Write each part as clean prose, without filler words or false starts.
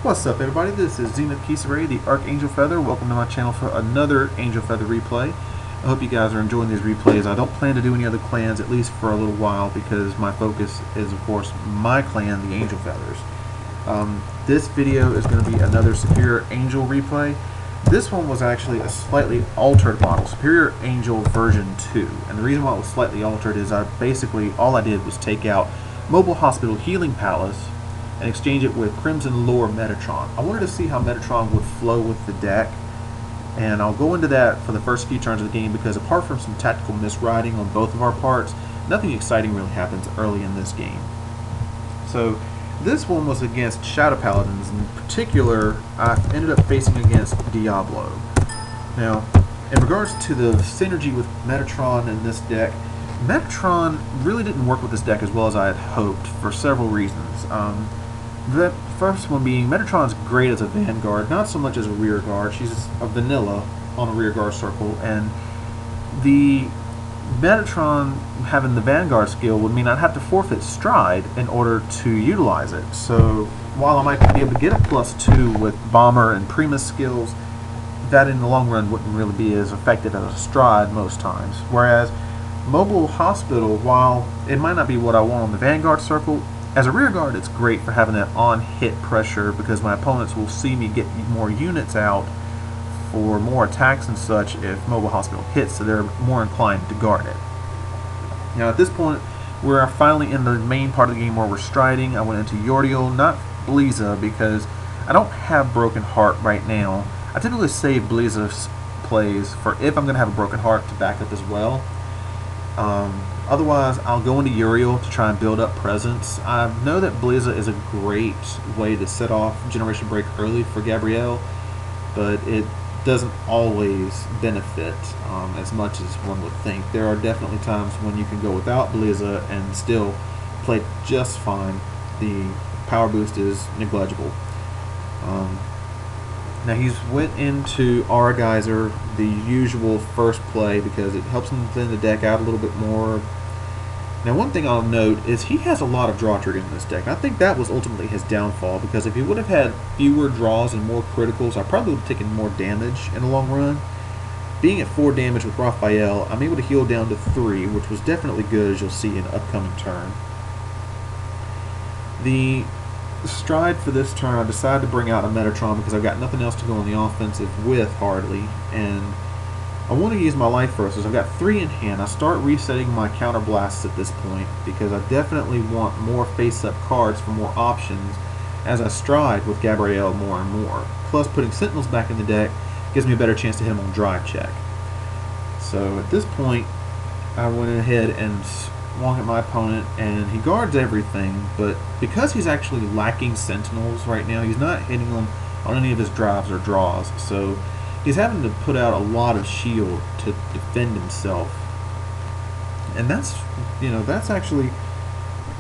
What's up, everybody? This is Zenith Kisare, the Archangel Feather. Welcome to my channel for another Angel Feather replay. I hope you guys are enjoying these replays. I don't plan to do any other clans, at least for a little while, because my focus is, of course, my clan, the Angel Feathers. This video is going to be another Superior Angel replay. This one was actually a slightly altered model, Superior Angel version 2. And the reason why it was slightly altered is all I did was take out Mobile Hospital Healing Palace and exchange it with Crimson Lore Metatron. I wanted to see how Metatron would flow with the deck, and I'll go into that for the first few turns of the game because apart from some tactical miswriting on both of our parts, nothing exciting really happens early in this game. So this one was against Shadow Paladins. In particular, I ended up facing against Diablo. Now, in regards to the synergy with Metatron in this deck, Metatron really didn't work with this deck as well as I had hoped for several reasons. The first one being Metatron's great as a vanguard, not so much as a rear guard. She's a vanilla on a rear guard circle, and the Metatron having the vanguard skill would mean I'd have to forfeit stride in order to utilize it. So while I might be able to get a +2 with bomber and Primus skills, that in the long run wouldn't really be as effective as a stride most times. Whereas Mobile Hospital, while it might not be what I want on the vanguard circle, as a rear guard, it's great for having that on-hit pressure because my opponents will see me get more units out for more attacks and such if Mobile Hospital hits, so they're more inclined to guard it. Now at this point, we're finally in the main part of the game where we're striding. I went into Yoriel, not Bliza, because I don't have Broken Heart right now. I typically save Bliza's plays for if I'm going to have a Broken Heart to back up as well. Otherwise, I'll go into Uriel to try and build up presence. I know that Bliza is a great way to set off Generation Break early for Gabrielle, but it doesn't always benefit as much as one would think. There are definitely times when you can go without Bliza and still play just fine. The power boost is negligible. Now he's went into Aura Geyser, the usual first play, because it helps him thin the deck out a little bit more. Now one thing I'll note is he has a lot of draw trigger in this deck. I think that was ultimately his downfall, because if he would have had fewer draws and more criticals, I probably would have taken more damage in the long run. Being at 4 damage with Raphael, I'm able to heal down to 3, which was definitely good, as you'll see in an upcoming turn. The stride for this turn, I decided to bring out a Metatron because I've got nothing else to go on the offensive with, hardly, and I want to use my life forces. I've got 3 in hand. I start resetting my counter blasts at this point because I definitely want more face-up cards for more options as I stride with Gabrielle more and more. Plus, putting Sentinels back in the deck gives me a better chance to hit him on drive check. So at this point, I went ahead and swung at my opponent, and he guards everything, but because he's actually lacking Sentinels right now, he's not hitting them on any of his drives or draws, so he's having to put out a lot of shield to defend himself. And that's actually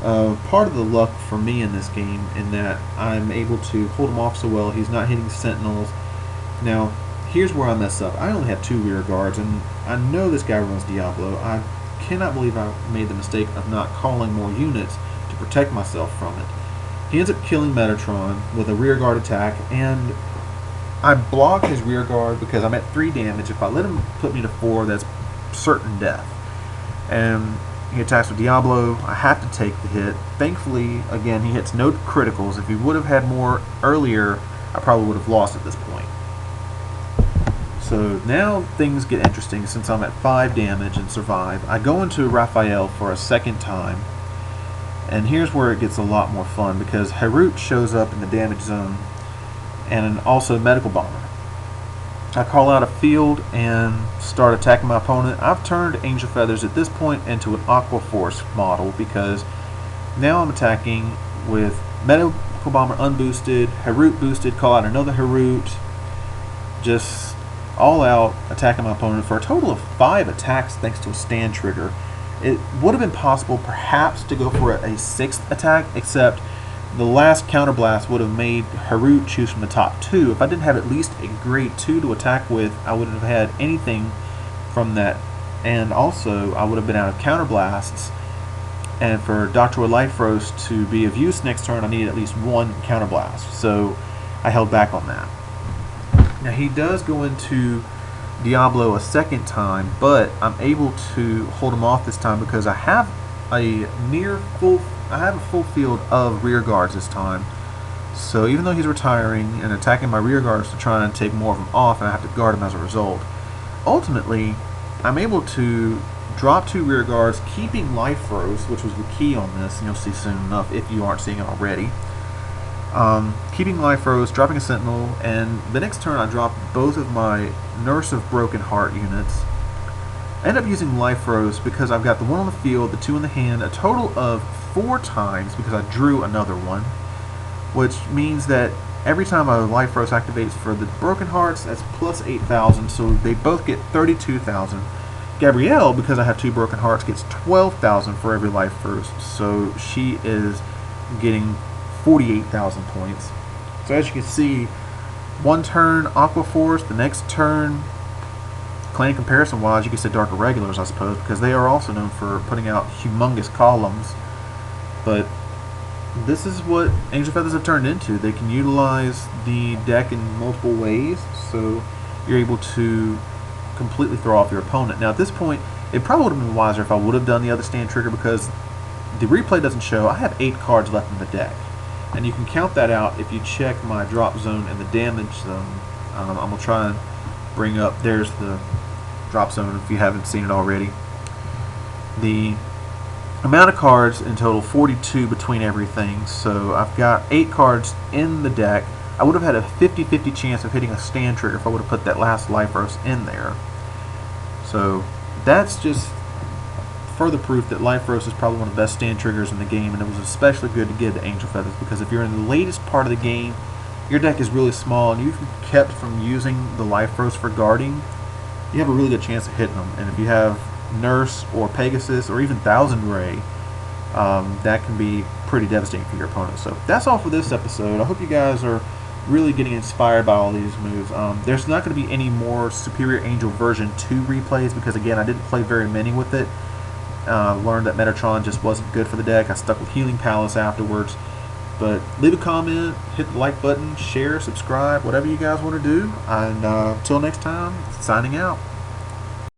part of the luck for me in this game, in that I'm able to hold him off so well. He's not hitting Sentinels. Now, here's where I mess up. I only have 2 rear guards, and I know this guy runs Diablo. I cannot believe I made the mistake of not calling more units to protect myself from it. He ends up killing Metatron with a rear guard attack, and I block his rear guard because I'm at 3 damage. If I let him put me to 4, that's certain death. And he attacks with Diablo. I have to take the hit. Thankfully, again, he hits no criticals. If he would have had more earlier, I probably would have lost at this point. So now things get interesting since I'm at 5 damage and survive. I go into Raphael for a second time, and here's where it gets a lot more fun because Harut shows up in the damage zone and also Medical Bomber. I call out a field and start attacking my opponent. I've turned Angel Feathers at this point into an Aqua Force model because now I'm attacking with Medical Bomber unboosted, Harut boosted, call out another Harut, just all out attacking my opponent for a total of 5 attacks thanks to a stand trigger. It would have been possible perhaps to go for a 6th attack, except the last counterblast would have made Harut choose from the top 2. If I didn't have at least a grade 2 to attack with, I wouldn't have had anything from that, and also I would have been out of counterblasts, and for Dr. Life Rose to be of use next turn I needed at least 1 counterblast. So I held back on that. Now he does go into Diablo a second time, but I'm able to hold him off this time because I have a full field of rear guards this time. So even though he's retiring and attacking my rear guards to try and take more of them off, and I have to guard him as a result, ultimately I'm able to drop 2 rear guards, keeping life rows, which was the key on this, and you'll see soon enough if you aren't seeing it already. Keeping life rows, dropping a sentinel, and the next turn I drop both of my Nurse of Broken Heart units. I end up using life rows because I've got the 1 on the field, the 2 in the hand, a total of 4 times because I drew another one, which means that every time a life rose activates for the Broken Hearts, that's plus 8,000, so they both get 32,000. Gabrielle, because I have 2 Broken Hearts, gets 12,000 for every life rose, so she is getting 48,000 points. So as you can see, one turn Aqua Force, the next turn clan comparison wise you could say Dark Irregulars, I suppose, because they are also known for putting out humongous columns. But this is what Angel Feathers have turned into. They can utilize the deck in multiple ways, so you're able to completely throw off your opponent. Now at this point it probably would have been wiser if I would have done the other stand trigger, because the replay doesn't show I have 8 cards left in the deck. And you can count that out if you check my drop zone and the damage zone. I'm going to try and bring up, there's the drop zone if you haven't seen it already. The amount of cards in total, 42 between everything. So I've got 8 cards in the deck. I would have had a 50-50 chance of hitting a stand trigger if I would have put that last life rose in there. So that's just further proof that life rose is probably one of the best stand triggers in the game, and it was especially good to give to Angel Feathers because if you're in the latest part of the game, your deck is really small and you've kept from using the life rose for guarding, you have a really good chance of hitting them. And if you have Nurse or Pegasus or even Thousand Ray, that can be pretty devastating for your opponent. So that's all for this episode. I hope you guys are really getting inspired by all these moves. There's not going to be any more Superior Angel version 2 replays because again I didn't play very many with it. Learned that Metatron just wasn't good for the deck. I stuck with Healing Palace afterwards. But leave a comment, hit the like button, share, subscribe, whatever you guys want to do. And until next time, signing out.